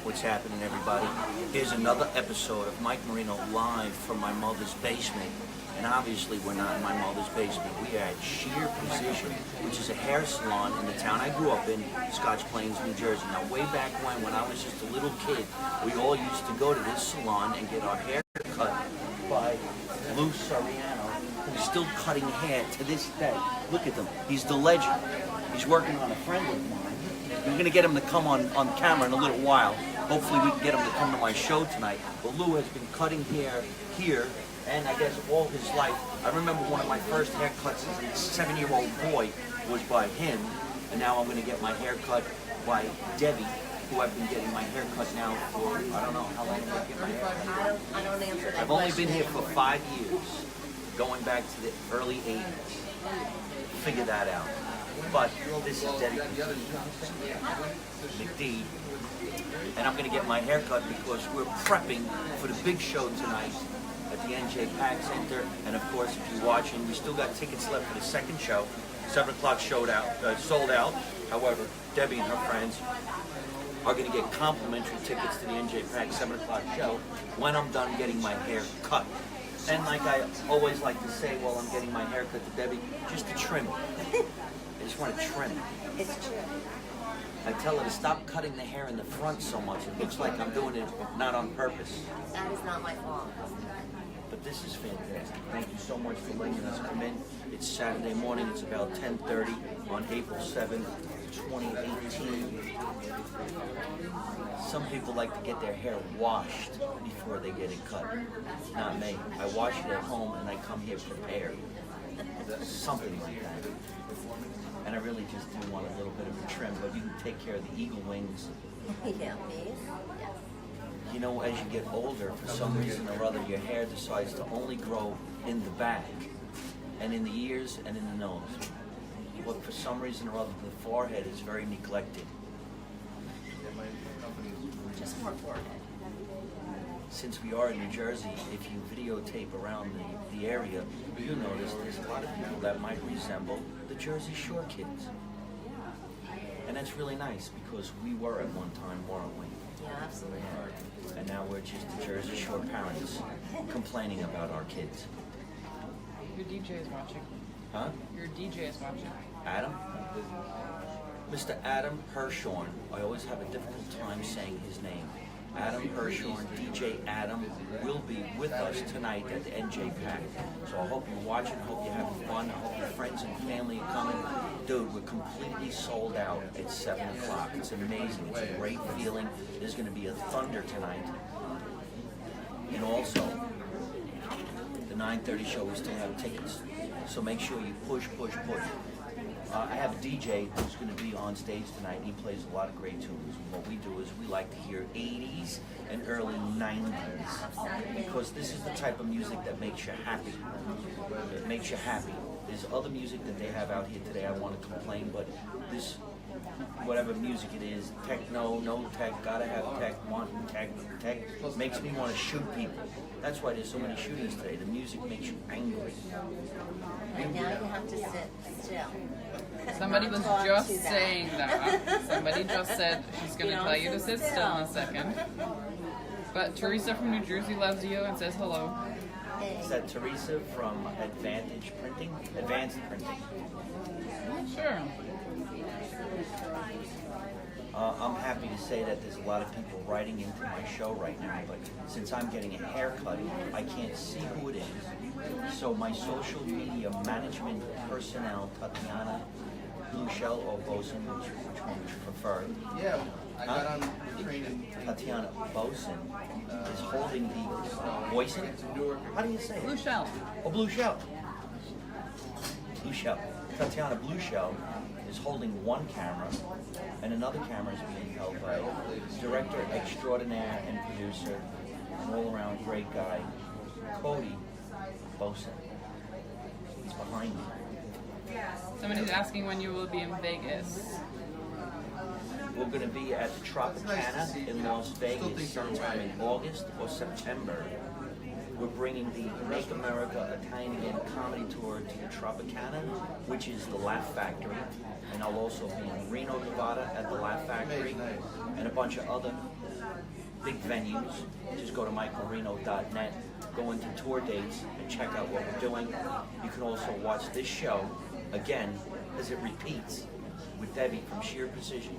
What's happening, everybody? Here's another episode of Mike Marino live from my mother's basement. And obviously we're not in my mother's basement. We are at Shear, which is a hair salon in the town I grew up in, Scotch Plains, New Jersey. Now, way back when I was just a little kid, we all used to go to this salon and get our hair cut by Suriano, who's still cutting hair to this day. Look at him. He's the legend. He's working on a friend of mine. We're going to get him to come on camera in a little while. Hopefully we can get him to come to my show tonight. But Lou has been cutting hair here, and I guess all his life. I remember one of my first haircuts as a 7-year-old boy was by him, and now I'm going to get my hair cut by Debbie, who I've been getting my hair cut now for, I don't know how long I've been getting my hair cut. I don't answer that I've only been here for 5 years, going back to the early 80s. Figure that out. But this is Debbie McD, and I'm going to get my hair cut because we're prepping for the big show tonight at the NJ Pack Center. And of course, if you're watching, we still got tickets left for the second show. 7 o'clock sold out. However, Debbie and her friends are going to get complimentary tickets to the NJ Pack 7 o'clock show when I'm done getting my hair cut. And like I always like to say while I'm getting my hair cut to Debbie, just to trim it. I just want to trim it. It's true. I tell her to stop cutting the hair in the front so much. It looks like I'm doing it not on purpose. That is not my fault. But this is fantastic. Thank you so much for letting us come in. It's Saturday morning. It's about 10:30 on April 7th, 2018. Some people like to get their hair washed before they get it cut. Not me. I wash it at home and I come here prepared. Something like that. And I really just do want a little bit of a trim, but you can take care of the eagle wings. Yeah, please. Yes. You know, as you get older, for some reason or other, your hair decides to only grow in the back, and in the ears, and in the nose. But for some reason or other, the forehead is very neglected. Just more forehead. Since we are in New Jersey, if you videotape around the area, you notice there's a lot of people that might resemble the Jeresy Shore kids. And that's really nice because we were at one time, weren't we? Yeah, absolutely. And now we're just the Jeresy Shore parents complaining about our kids. Your DJ is watching. Huh? Your DJ is watching. Adam? Mr. Adam Hirshorn. I always have a difficult time saying his name. Adam Hirshorn, DJ Adam, will be with us tonight at the NJ Pack. So I hope you're watching, I hope you're having fun, I hope your friends and family are coming. Dude, we're completely sold out at 7 o'clock. It's amazing. It's a great feeling. There's going to be a thunder tonight. And also, the 9:30 show, we still have tickets. So make sure you push. I have a DJ who's going to be on stage tonight. He plays a lot of great tunes. What we do is we like to hear 80s and early 90s because this is the type of music that makes you happy. It makes you happy. There's other music that they have out here today. I want to complain, but this, whatever music it is, techno, no tech, gotta have tech, want tech, makes me want to shoot people. That's why there's so many shootings today. The music makes you angry. And now you have to sit still. Somebody was just saying that. Somebody just said she's going to tell you to sit still in a second. But Teresa from New Jersey loves you and says hello. Is that Teresa from Advanced Printing? Sure. I'm happy to say that there's a lot of people writing into my show right now, but since I'm getting a haircut, I can't see who it is. So my social media management personnel, Tatiana Blueshell or Boson, which one would you prefer? Yeah, I got on training. Tatiana Boson is holding the Boyson? How do you say it? Blue shell. Oh, Blue Shell. Tatiana Blueshell is holding one camera, and another camera is being held by director extraordinaire and producer, an all-around great guy, Cody Boson. He's behind me. Somebody's asking when you will be in Vegas. We're going to be at the Tropicana in Las Vegas sometime in August or September. we're bringing the Make America Italian Again comedy tour to the Tropicana, which is the Laugh Factory. And I'll also be in Reno, Nevada at the Laugh Factory and a bunch of other big venues. Just go to MikeMarino.net, go into tour dates, and check out what we're doing. You can also watch this show again as it repeats with Debbie from Shear Precision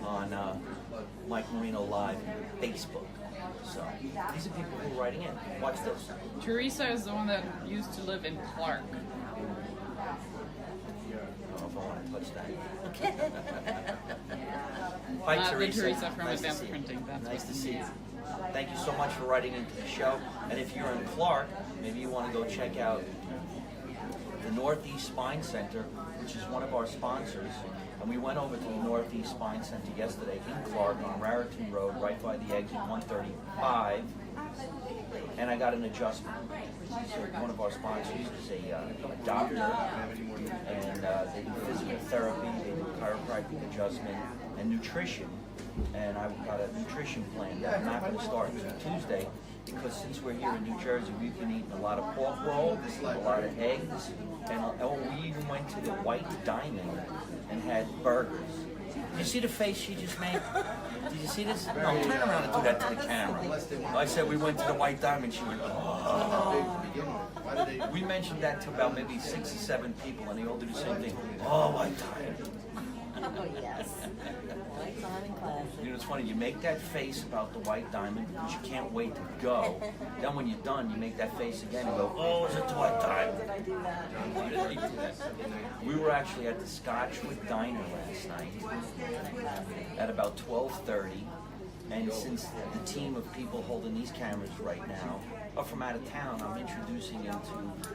on Mike Marino Live Facebook. So these are people who are writing in. Watch this. Teresa is the one that used to live in Clark. I don't know if I want to touch that. Hi, Not the Teresa. Teresa from Nice to Advanced see you. Printing. That's Nice what to see you. Thank you so much for writing into the show. And if you're in Clark, maybe you want to go check out the Northeast Spine Center, which is one of our sponsors. And we went over to the Northeast Spine Center yesterday in Clark on Raritan Road, right by the exit 135. And I got an adjustment. So one of our sponsors is a doctor, and they do physical therapy, they do chiropractic adjustment, and nutrition. And I got a nutrition plan that I'm not going to start until Tuesday, because since we're here in New Jersey, we've been eating a lot of pork roll, a lot of eggs, and we even went to the White Diamond and had burgers. Did you see the face she just made? Did you see this? No, turn around and do that to the camera. I said we went to the White Diamond. She went, oh. We mentioned that to about maybe 6 or 7 people, and they all do the same thing. Oh, White Diamond. Oh, yes. White Diamond classic. You know, it's funny, you make that face about the White Diamond because you can't wait to go. Then when you're done, you make that face again and go, oh, is it the White Diamond? Did I do that? We were actually at the Scotchwood Diner last night at about 12:30. And since the team of people holding these cameras right now are from out of town, I'm introducing them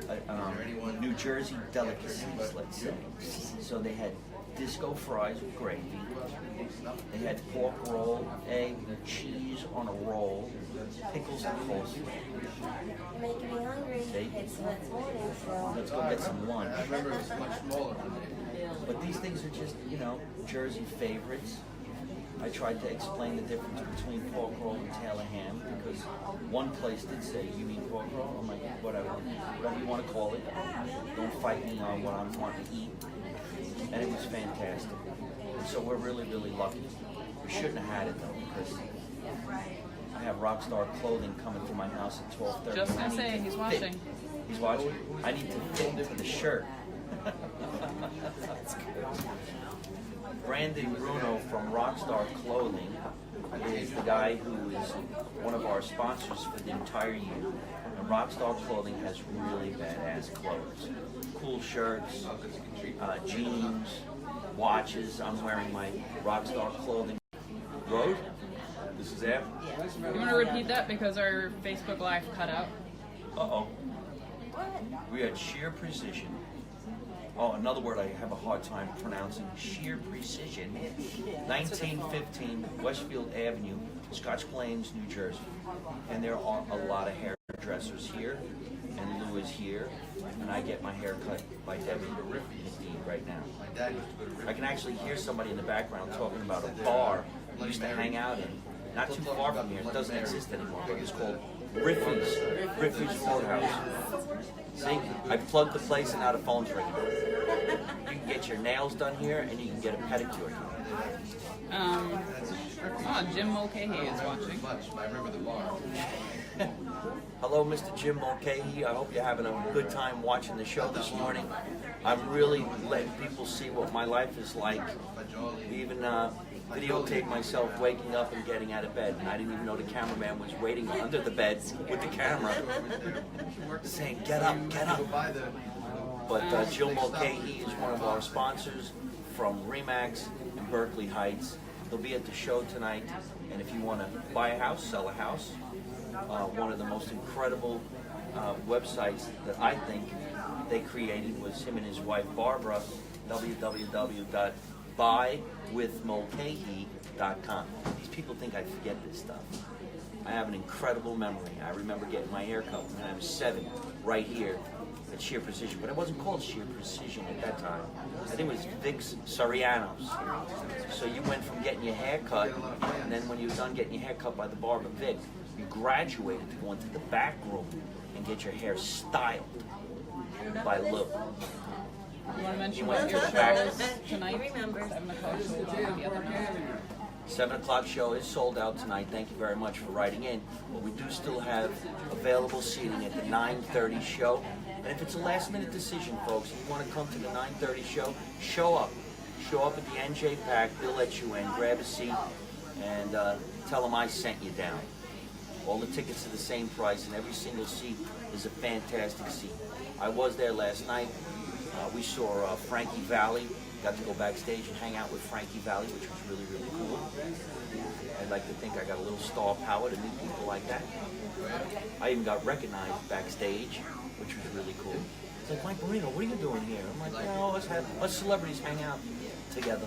to New Jersey delicacies, let's say. So they had disco fries with gravy. They had pork roll, egg, cheese on a roll, pickles and coleslaw. You're making me hungry. See? It's morning, so. Let's go get some lunch. I remember it was much smaller. But these things are just, you know, Jersey favorites. I tried to explain the difference between pork roll and tail of ham, because one place did say, you mean pork roll? I'm like, whatever you want to call it. Don't fight me on what I'm wanting to eat. And it was fantastic. And so we're really, really lucky. We shouldn't have had it though, because I have Rockstar Clothing coming to my house at 12:30. Just gonna say, he's watching. He's watching? I need to fit into the shirt. Brandon Bruno from Rockstar Clothing is the guy who is one of our sponsors for the entire year. And Rockstar Clothing has really badass clothes. Cool shirts, jeans, watches. I'm wearing my Rockstar Clothing. Road? This is it? You want to repeat that because our Facebook Live cut out? Uh-oh. We had Shear Precision. Oh, another word I have a hard time pronouncing. Shear Precision. 1915 Westfield Avenue, Scotch Plains, New Jersey. And there are a lot of hairdressers here, and Lou is here, and I get my hair cut by Debbie McDee right now. I can actually hear somebody in the background talking about a bar we used to hang out in, not too far from here. It doesn't exist anymore, but it's called Riffy's Roadhouse. See, I plugged the place and now the phone's ringing. You can get your nails done here, and you can get a pedicure here. Jim Mulcahy is watching. I remember the bar. Hello, Mr. Jim Mulcahy. I hope you're having a good time watching the show this morning. I'm really letting people see what my life is like. We even videotaped myself waking up and getting out of bed, and I didn't even know the cameraman was waiting under the bed with the camera, saying, "Get up, get up." But Jill Mulcahy is one of our sponsors from Remax in Berkeley Heights. They'll be at the show tonight, and if you want to buy a house, sell a house, one of the most incredible websites that I think they created was him and his wife Barbara, www.buywithmulcahy.com. These people think I forget this stuff. I have an incredible memory. I remember getting my hair cut when I was 7, right here at Shear Precision, but it wasn't called Shear Precision at that time. I think it was Vic's Suriano's. So you went from getting your hair cut, and then when you were done getting your hair cut by the barber Vic, you graduated to go into the back room and get your hair styled by Lou. You want to mention went what your to the show back. is tonight? He remembers. 7 o'clock show on the other night. 7 o'clock show is sold out tonight. Thank you very much for writing in. But we do still have available seating at the 9:30 show. And if it's a last minute decision, folks, if you want to come to the 9:30 show, show up. Show up at the NJ Pack. They'll let you in. Grab a seat and tell them I sent you down. All the tickets are the same price, and every single seat is a fantastic seat. I was there last night. We saw Frankie Valli. Got to go backstage and hang out with Frankie Valli, which was really, really cool. I'd like to think I got a little star power to meet people like that. I even got recognized backstage, which was really cool. It's like, Mike Marino, what are you doing here? I'm like, no, us celebrities hang out together.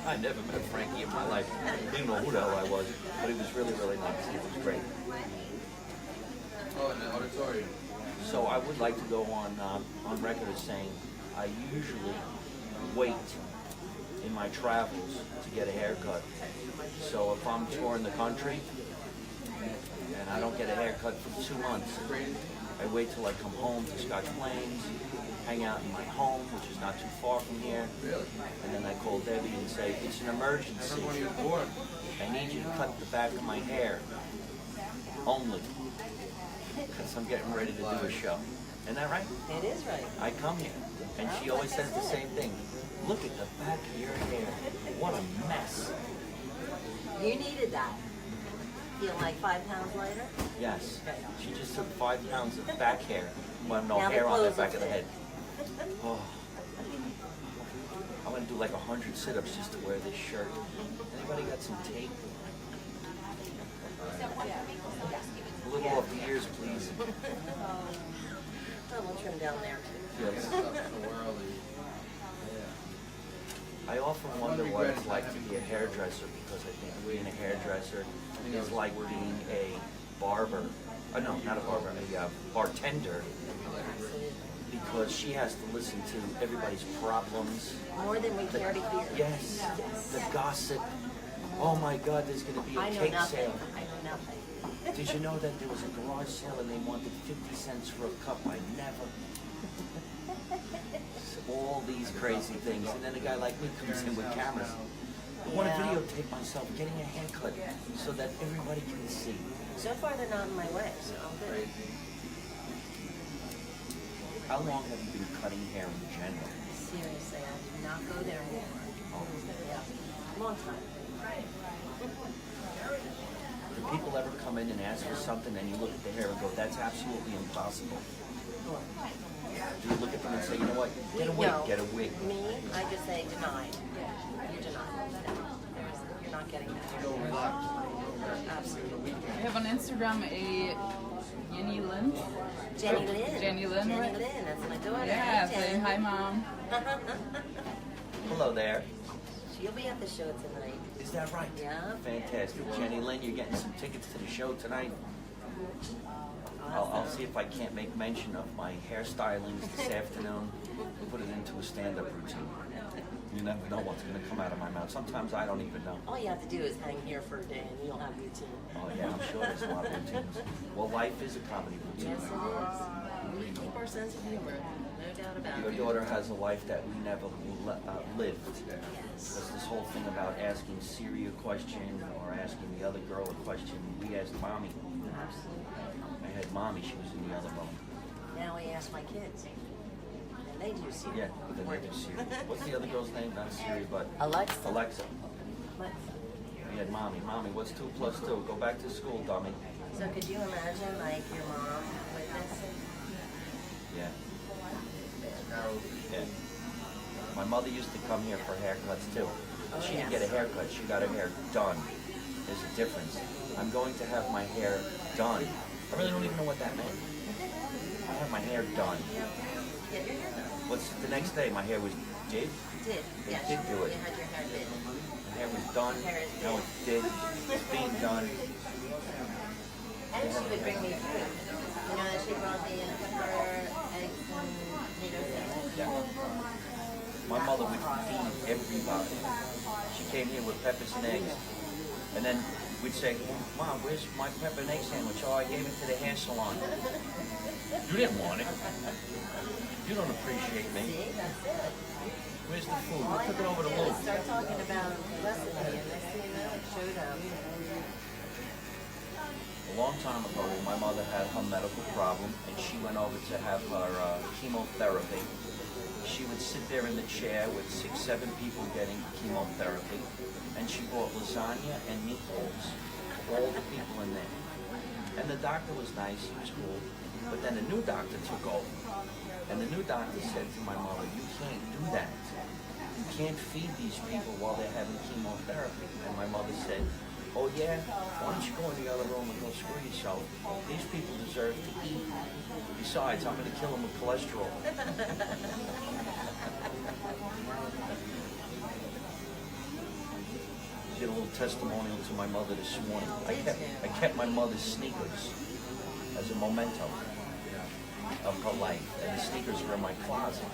I never met Frankie in my life. Didn't know who the hell I was, but he was really, really nice. He was great. Oh, in the auditorium. So I would like to go on record as saying I usually wait in my travels to get a haircut. So if I'm touring the country and I don't get a haircut for 2 months, I wait till I come home to Scotch Plains, hang out in my home, which is not too far from here, Really? and then I call Debbie and say, it's an emergency. When you were born. I need you to cut the back of my hair only, because I'm getting ready to do a show. Isn't that right? It is right. I come here, and she always says the same thing. Look at the back of your hair. What a mess. You needed that. Feel like 5 pounds lighter? Yes. She just took 5 pounds of back hair. Well, no Now the hair on the clothes back will of the fit. head. Oh. I'm gonna do like 100 sit-ups just to wear this shirt. Anybody got some tape? A little off the ears, please. Oh, we'll trim down there too. Yes. So early. I often wonder what it's like to be a hairdresser, because I think being a hairdresser is like being a barber. No, not a barber, a bartender, because she has to listen to everybody's problems. More than we care to hear. Yes, the gossip. Oh my God, there's going to be a I know cake nothing. sale. I know nothing. Did you know that there was a garage sale and they wanted 50 cents for a cup? I never. All these crazy things, and then a guy like me comes in with cameras. I want to Yeah. videotape myself getting a haircut so that everybody can see. So far, they're not in my way, so I'm good. How long have you been cutting hair in general? Seriously, I do not go there anymore. Oh. Yeah, long time. Do people ever come in and ask for something and you look at the hair and go, that's absolutely impossible? Do you look at them and say, you know what, get a wig, No. get a wig? Me, I just say denied. You're denied. You're not getting that. Absolutely. We have on Instagram a Jenny Lynn. Jenny Lynn. Jenny Lynn, Jenny right? Lynn, that's my daughter. Yeah, Hi, saying Jen. hi, Mom. Hello there. She'll be at the show tonight. Is that right? Yeah. Fantastic. Jenny Lynn, you're getting some tickets to the show tonight. I'll see if I can't make mention of my hairstylings this afternoon and put it into a stand-up routine. You never know what's going to come out of my mouth. Sometimes I don't even know. All you have to do is hang here for a day and you'll have routine. Oh yeah, I'm sure there's a lot of routines. Well, life is a comedy routine. Yes, it is. We keep our sense of humor, no doubt about Your it. daughter has a life that we never lived. Yes. There's this whole thing about asking Siri a question or asking the other girl a question. We asked Mommy. Absolutely. I had Mommy, she was in the other room. Now I ask my kids. And they do see Yeah, but then they do Siri. What's the other girl's name? Not Siri, but Alexa. Alexa. What? We had Mommy. Mommy, what's 2 + 2? Go back to school, dummy. So could you imagine like your mom with this? Yeah. Yeah. My mother used to come here for haircuts too. Oh, She didn't yes. get a haircut, she got her hair done. There's a difference. I'm going to have my hair done. I really don't even know what that meant. I have my hair done. Get your hair done. What's the next day? My hair was did? Did. They Yes. did do it. You had your hair did. My hair was done. Hair is Now it's did. It's being done. And she would bring me food. You know that she brought me about it. She came here with peppers and eggs. And then we'd say, Mom, where's my pepper and egg sandwich? Oh, I gave it to the hair salon. You didn't want it. You don't appreciate me. See, that's it. Where's the food? All We I took it over to had to do Lou. is start talking about recipe, and next thing you know, it showed up. A long time ago, my mother had her medical problem, and she went over to have her chemotherapy. She would sit there in the chair with 6, 7 people getting chemotherapy, and she brought lasagna and meatballs for all the people in there. And the doctor was nice, he was cool, but then the new doctor took over. And the new doctor said to my mother, you can't do that. You can't feed these people while they're having chemotherapy. And my mother said, oh yeah? Why don't you go in the other room and go screw yourself? These people deserve to eat. Besides, I'm gonna kill them with cholesterol. Did a little testimonial to my mother this morning. I kept my mother's sneakers as a memento of her life. And the sneakers were in my closet.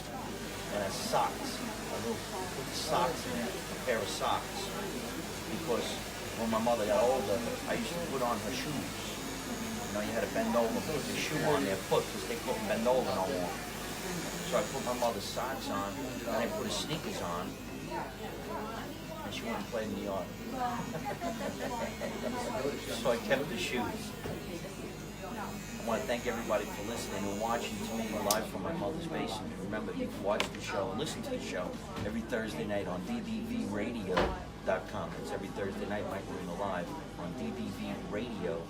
And as socks, I put socks in there, a pair of socks. Because when my mother got older, I used to put on her shoes. You know, you had to bend over and put the shoe on their foot because they couldn't bend over no more. So I put my mother's socks on, and I put her sneakers on, and she wouldn't play in the yard. So I kept the shoes. I want to thank everybody for listening and watching to me live from my mother's basement. Remember, you can watch the show and listen to the show every Thursday night on ddvradio.com. It's every Thursday night, Mike Marino live on DDV Radio.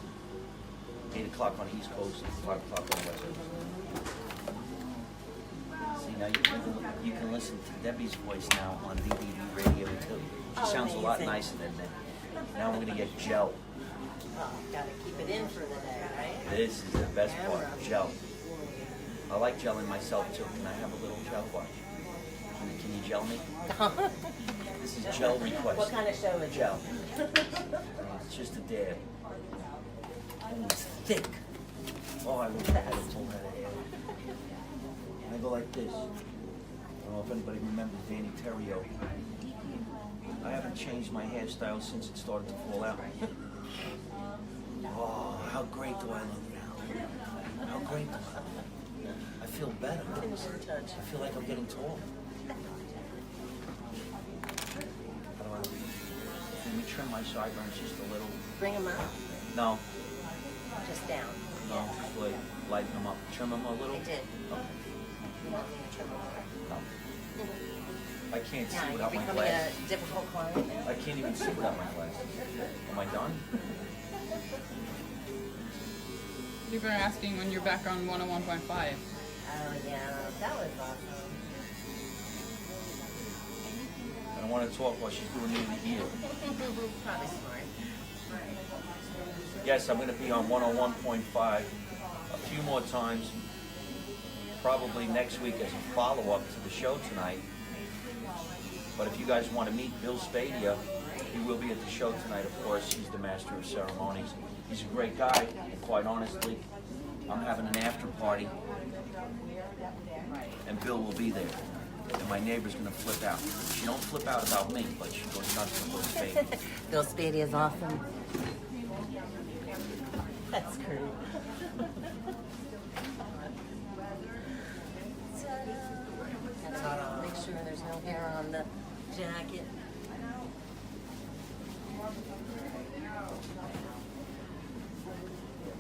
8 o'clock on the East Coast, 5 o'clock on the West Coast. See, now you can listen to Debbie's voice now on DDV Radio too. She sounds a lot amazing. nicer than that. Now I'm going to get gel. Oh, gotta keep it in for the day, right? This is the best part, gel. I like gelling myself too. Can I have a little gel watch? Can you gel me? This is gel request. What kind of show is Gel. It's just a dab. Oh, it's thick. Oh, I wish I had a full head of hair. And I go like this. I don't know if anybody remembers Danny Terrio. I haven't changed my hairstyle since it started to fall out. Oh, how great do I look now? How great do I look? I feel better. Finishing touch. I feel like I'm getting taller. How do I look? Can we trim my sideburns just a little? Bring them up, No, just down. no, just like lighten them up. Trim them a little? I did. Okay. You want me to trim them more? No. I can't see Now, you're without my becoming glasses. a difficult client now. I can't even see without my glasses. Am I done? People are asking when you're back on 101.5. Oh yeah, that was awesome. I don't want to talk while she's doing the ear. Probably smart. Yes, I'm going to be on 101.5 a few more times, probably next week as a follow-up to the show tonight. But if you guys want to meet Bill Spadia, he will be at the show tonight, of course. He's the master of ceremonies. He's a great guy, and quite honestly, I'm having an after party, and Bill will be there. And my neighbor's going to flip out. She don't flip out about me, but she goes nuts for Bill Spadia. Bill Spady is awesome. That's great. Ta-da. Make sure there's no hair on the jacket.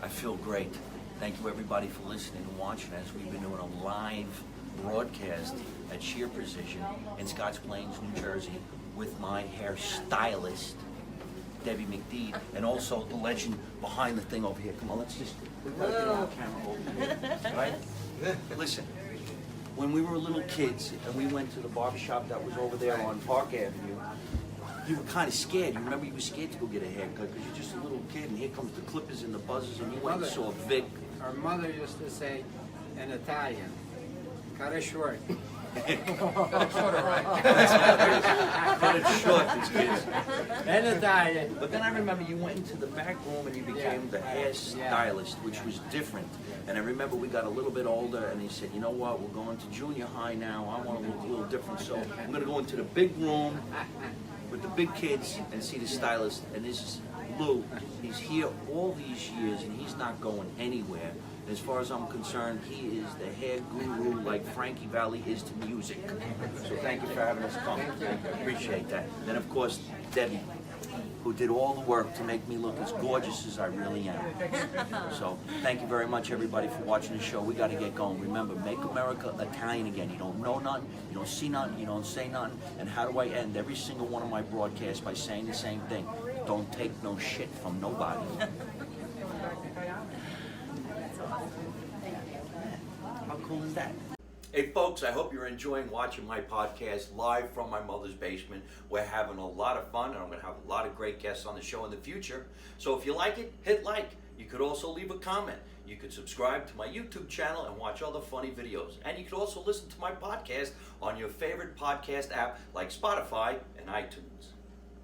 I feel great. Thank you everybody for listening and watching as we've been doing a live broadcast at Shear Precision in Scotts Plains, New Jersey with my hairstylist, Debbie McDeed, and also the legend behind the thing over here. Come on, let's just, we've got to get on the camera over here, right? Listen, when we were little kids and we went to the barbershop that was over there on Park Avenue, you were kind of scared. You remember you were scared to go get a haircut because you're just a little kid and here comes the clippers and the buzzers and you went and saw Vic. Our mother used to say in Italian, cut it short. Got it shorter, right? Cut it short, these kids. And Italian. But then I remember you went into the back room and you became the hairstylist, which was different. And I remember we got a little bit older and he said, you know what, we're going to junior high now. I want to look a little different. So I'm going to go into the big room with the big kids and see the stylist. And this is Lou. He's here all these years and he's not going anywhere. And as far as I'm concerned, he is the hair guru like Frankie Valli is to music. So thank you for having us come. Appreciate that. Then of course, Debbie, who did all the work to make me look as gorgeous as I really am. So thank you very much, everybody, for watching the show. We got to get going. Remember, make America Italian again. You don't know nothing, you don't see nothing, you don't say nothing. And how do I end every single one of my broadcasts by saying the same thing? Don't take no shit from nobody. How cool is that? Hey folks, I hope you're enjoying watching my podcast live from my mother's basement. We're having a lot of fun and I'm going to have a lot of great guests on the show in the future. So if you like it, hit like. You could also leave a comment. You could subscribe to my YouTube channel and watch other funny videos. And you could also listen to my podcast on your favorite podcast app like Spotify and iTunes.